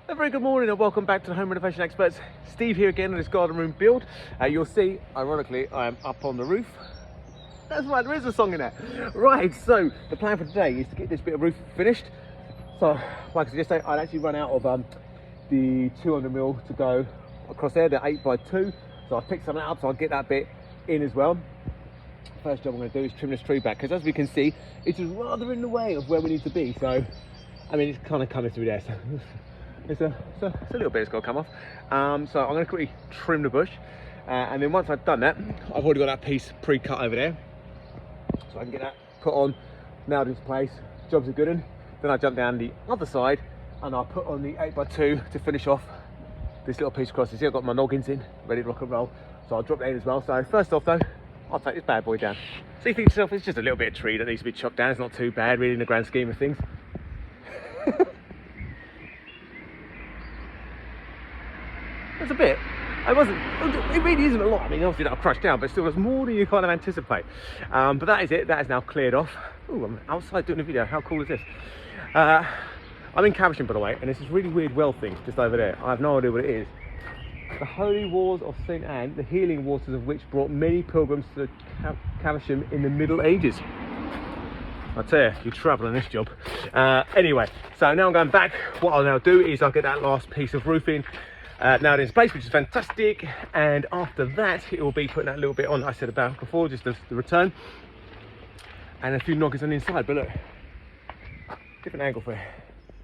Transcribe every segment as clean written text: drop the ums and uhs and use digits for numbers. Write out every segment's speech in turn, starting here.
A very good morning and welcome back to the Home Renovation Experts. Steve here again on this garden room build. You'll see, ironically, I am up on the roof. That's right, there is a song in there. Right, so the plan for today is to get this bit of roof finished. So, like I said yesterday, I'd actually run out of the 200mm to go across there, the 8x2. So I picked something up, so I'll get that bit in as well. First job I'm going to do is trim this tree back, because as we can see, it is rather in the way of where we need to be. So, I mean, it's kind of coming through there. So. It's a little bit that's got to come off. So I'm going to quickly trim the bush, and then once I've done that, I've already got that piece pre-cut over there, so I can get that put on, nailed into place. Job's a good one. Then I jump down the other side and I'll put on the 8x2 to finish off this little piece across. You see I've got my noggins in, ready to rock and roll, so I'll drop that in as well. So first off though, I'll take this bad boy down. So you think to yourself, it's just a little bit of tree that needs to be chopped down. It's not too bad really in the grand scheme of things. There's a bit. It really isn't a lot. I mean, obviously that'll crush down, but still there's more than you kind of anticipate. But that is it. That is now cleared off. Oh, I'm outside doing a video. How cool is this? I'm in Caversham, by the way, and there's this really weird well thing just over there. I have no idea what it is. The holy wars of St. Anne, the healing waters of which brought many pilgrims to Caversham in the Middle Ages. I tell you, you travel on this job. Anyway, so now I'm going back. What I'll now do is I'll get that last piece of roofing nailed in place, which is fantastic, and after that it will be putting that little bit on I said about before, just the return, and a few noggins on the inside. But look, different angle for it.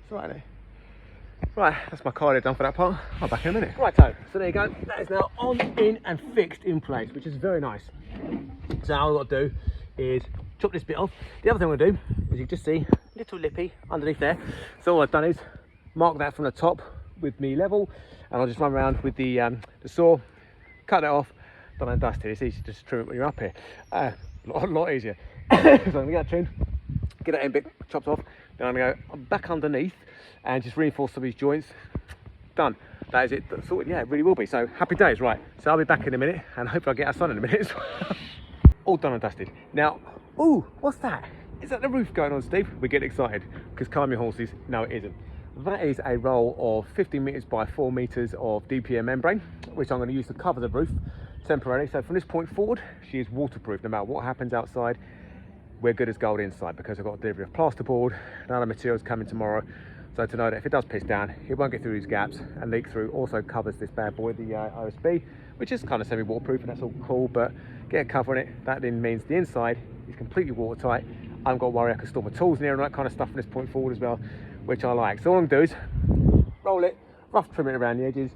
It's right there. Right, that's my card done for that part. I'll back in a minute. Right, so there you go. That is now on, in, and fixed in place, which is very nice. So now all I've got to do is chop this bit off. The other thing I'm going to do is you can just see little lippy underneath there. So all I've done is mark that from the top with me level, and I'll just run around with the saw, cut it off, done and dusted. It's easy to just trim it when you're up here. A lot easier. So I'm going to get that trimmed, get that end bit chopped off, then I'm going to go back underneath and just reinforce some of these joints. Done. That is it. That's sorted. Yeah, it really will be. So happy days. Right, so I'll be back in a minute, and hopefully I'll get outside in a minute as well. All done and dusted. Now, ooh, what's that? Is that the roof going on, Steve? We're getting excited, because calm your horses. No, it isn't. That is a roll of 15 meters by 4 meters of DPM membrane, which I'm going to use to cover the roof temporarily. So from this point forward, she is waterproof. No matter what happens outside, we're good as gold inside, because I've got a delivery of plasterboard and other materials coming tomorrow. So to know that if it does piss down, it won't get through these gaps and leak through. Also covers this bad boy, the OSB, which is kind of semi-waterproof, and that's all cool, but get a cover on it. That then means the inside is completely watertight. I haven't got to worry I can store my tools in there and that kind of stuff from this point forward as well, which I like. So all I'm going to do is roll it, rough trim it around the edges,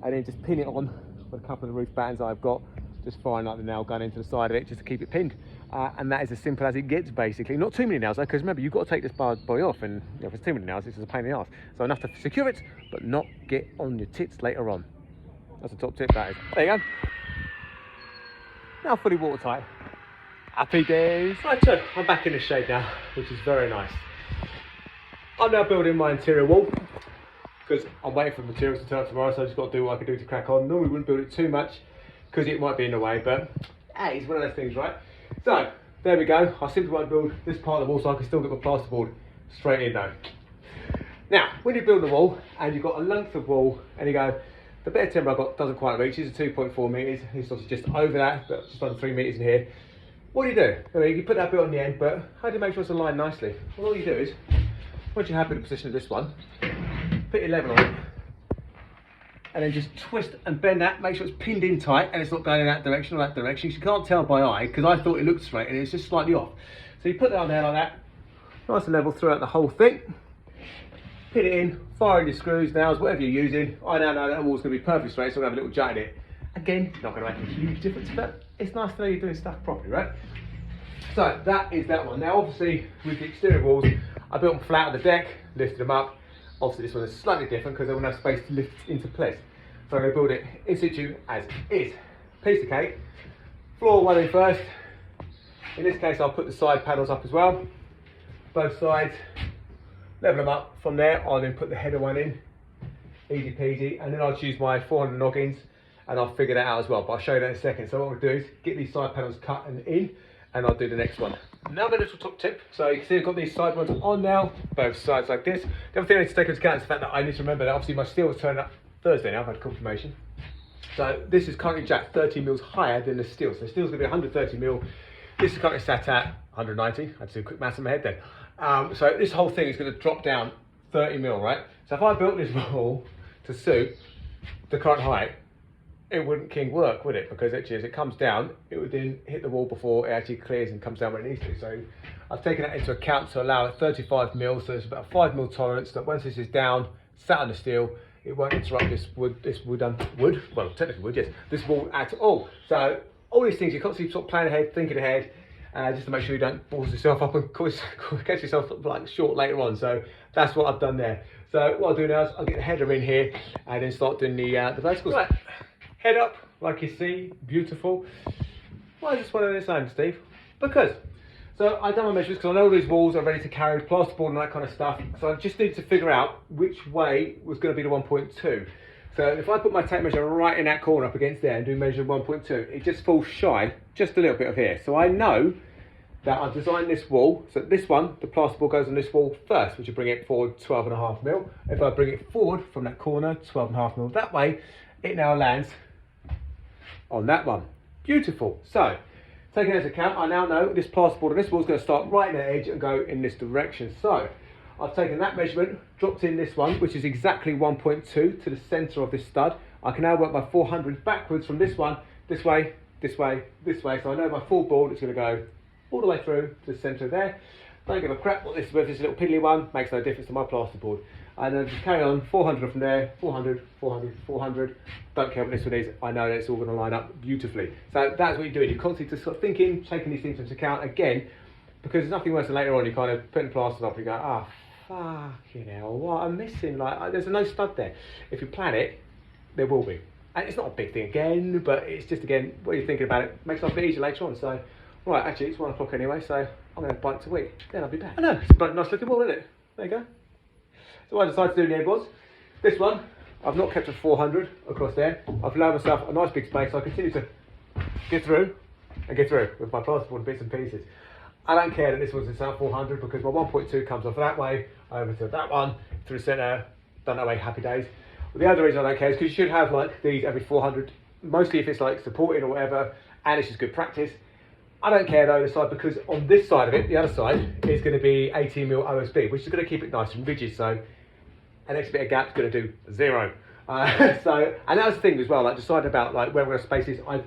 and then just pin it on with a couple of the roof battens I've got, just firing like the nail gun into the side of it just to keep it pinned. And that is as simple as it gets, basically. Not too many nails though, because remember, you've got to take this boy off, and if there's too many nails, it's just a pain in the ass. So enough to secure it, but not get on your tits later on. That's the top tip, that is. There you go. Now fully watertight. Happy days. Right, so I'm back in the shade now, which is very nice. I'm now building my interior wall, because I'm waiting for the materials to turn up tomorrow, so I just got to do what I can do to crack on. Normally wouldn't build it too much, because it might be in the way, but hey, it's one of those things, right? So, there we go. I simply won't build this part of the wall, so I can still get my plasterboard straight in though. Now, when you build a wall, and you've got a length of wall, and you go, the bit of timber I've got doesn't quite reach, it's 2.4 metres, it's obviously just over that, but just under 3 metres in here. What do? I mean, you put that bit on the end, but how do you make sure it's aligned nicely? Well, all you do is, once you're happy with the position of this one, put your level on it, and then just twist and bend that, make sure it's pinned in tight and it's not going in that direction or that direction. You can't tell by eye, because I thought it looked straight and it's just slightly off. So you put that on there like that, nice and level throughout the whole thing, pin it in, fire in your screws, nails, whatever you're using. I now know that wall's going to be perfectly straight, so I'm going to have a little jut in it. Again, not going to make a huge difference, but it's nice to know you're doing stuff properly, right? So that is that one. Now obviously with the exterior walls, I built them flat on the deck, lifted them up. Obviously this one is slightly different because I won't have space to lift into place. So I'm going to build it in situ as is. Piece of cake. Floor one in first. In this case I'll put the side panels up as well. Both sides. Level them up. From there I'll then put the header one in. Easy peasy. And then I'll choose my 400 noggins and I'll figure that out as well. But I'll show you that in a second. So what we'll do is get these side panels cut and in, and I'll do the next one. Another little top tip. So you can see I've got these side ones on now, both sides like this. The other thing I need to take into account is the fact that I need to remember that obviously my steel was turning up Thursday now, I've had confirmation. So this is currently jacked 30 mils higher than the steel. So the steel's going to be 130 mil. This is currently sat at 190. I had to do a quick maths in my head then. So this whole thing is going to drop down 30 mil, right? So if I built this wall to suit the current height, it wouldn't king work, would it? Because actually as it comes down, it would then hit the wall before it actually clears and comes down where it needs to. So I've taken that into account to allow it 35 mil. So it's about a 5 mil tolerance that once this is down, sat on the steel, it won't interrupt this wood, well, technically wood, yes, this wall at all. So all these things, you constantly sort of plan ahead, thinking ahead, just to make sure you don't balls yourself up and catch yourself like short later on. So that's what I've done there. So what I'll do now is I'll get the header in here and then start doing the verticals. Right. Head up, like you see, beautiful. Why is this one of this name, Steve? Because, so I've done my measurements because I know these walls are ready to carry plasterboard and that kind of stuff. So I just need to figure out which way was going to be the 1.2. So if I put my tape measure right in that corner up against there and do measure 1.2, it just falls shy, just a little bit of here. So I know that I've designed this wall. So this one, the plasterboard goes on this wall first, which will bring it forward 12.5 mil. If I bring it forward from that corner, 12.5 mil that way, it now lands on that one. Beautiful. So taking into account, I now know this plasterboard on this wall is going to start right in the edge and go in this direction. So I've taken that measurement, dropped in this one, which is exactly 1.2 to the center of this stud. I can now work my 400 backwards from this one, this way, this way, this way. So I know my full board is going to go all the way through to the center there. Don't give a crap what this is, whether it's a little piddly one, makes no difference to my plasterboard. And then just carry on, 400 from there, 400, 400, 400. Don't care what this one is, I know that it's all going to line up beautifully. So that's what you're doing. You're constantly just sort of thinking, taking these things into account again, because there's nothing worse than later on you kind of putting plasters up and you go, ah, fucking hell, what I'm missing. Like, there's no stud there. If you plan it, there will be. And it's not a big thing again, but it's just, again, what you're thinking about it makes life a bit easier later on. So, right, actually, it's 1 o'clock anyway, so I'm going to bite to eat. Then I'll be back. I know, it's a nice looking wall, isn't it? There you go. So what I decided to do in the end was, this one, I've not kept a 400 across there. I've allowed myself a nice big space, so I continue to get through with my plasterboard bits and pieces. I don't care that this one's inside 400 because my 1.2 comes off that way, over to that one, through the centre, done that way, happy days. But the other reason I don't care is because you should have like these every 400, mostly if it's like supporting or whatever, and it's just good practice. I don't care though, the side, because on this side of it, the other side, is going to be 18mm OSB, which is going to keep it nice and rigid. So an extra bit of gap is going to do 0. So, and that was the thing as well, like deciding about like where we're going to space this. I've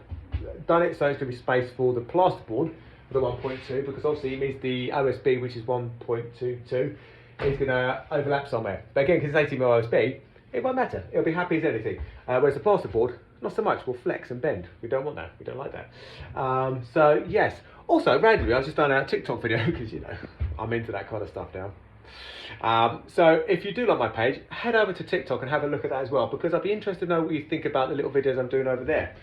done it so it's going to be spaced for the plasterboard for the 1.2, because obviously it means the OSB, which is 1.22, is going to overlap somewhere. But again, because it's 18mm OSB, it won't matter. It'll be happy as anything. Whereas the plasterboard, not so much, will flex and bend. We don't want that. We don't like that. So yes. Also, randomly, I've just done a TikTok video because, you know, I'm into that kind of stuff now. So if you do like my page, head over to TikTok and have a look at that as well, because I'd be interested to know what you think about the little videos I'm doing over there.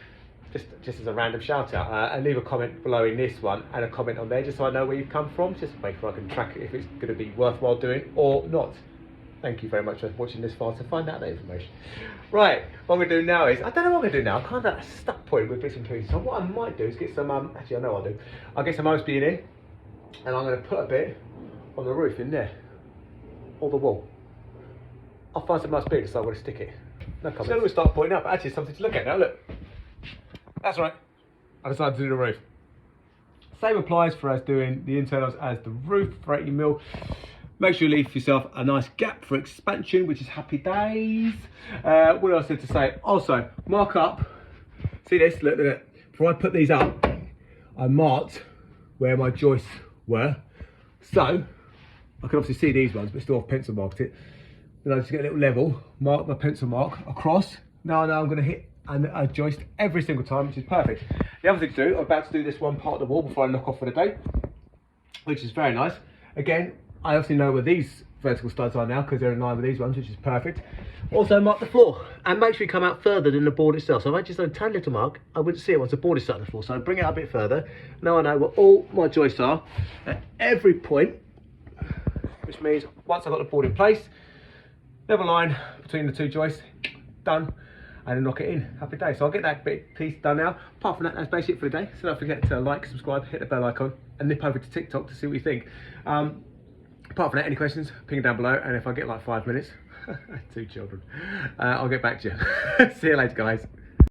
Just as a random shout out, and leave a comment below in this one and a comment on there, just so I know where you've come from, just to make sure I can track it if it's going to be worthwhile doing or not. Thank you very much for watching this far to find out that information. Right, what I'm going to do now is, I don't know what I'm going to do now, I'm kind of at a stuck point with bits and pieces. So what I might do is get some, actually I know I'll do, I'll get some OSB in here, and I'm going to put a bit on the roof in there, or the wall. I'll find some nice bit to decide where to stick it. No comments. So we'll start pointing up, but actually something to look at now, look. That's right, I decided to do the roof. Same applies for us doing the internals as the roof for 80mm. Make sure you leave yourself a nice gap for expansion, which is happy days. What else did to say? Also, mark up. See this? Look at it. Before I put these up, I marked where my joists were. So, I can obviously see these ones, but still I've pencil marked it. Then I just get a little level, mark my pencil mark across. Now I know I'm going to hit a joist every single time, which is perfect. The other thing to do, I'm about to do this one part of the wall before I knock off for the day, which is very nice. Again, I obviously know where these vertical studs are now because they're in line with these ones, which is perfect. Also mark the floor and make sure you come out further than the board itself. So if I just done a tiny little mark, I wouldn't see it once the board is set on the floor. So I bring it out a bit further. Now I know where all my joists are at every point, which means once I've got the board in place, level line between the two joists, done. and knock it in. Happy day. So I'll get that piece done now. Apart from that, that's basically it for the day. So don't forget to like, subscribe, hit the bell icon, and nip over to TikTok to see what you think. Apart from that, any questions, ping down below, and if I get like 5 minutes, 2 children, I'll get back to you. See you later, guys.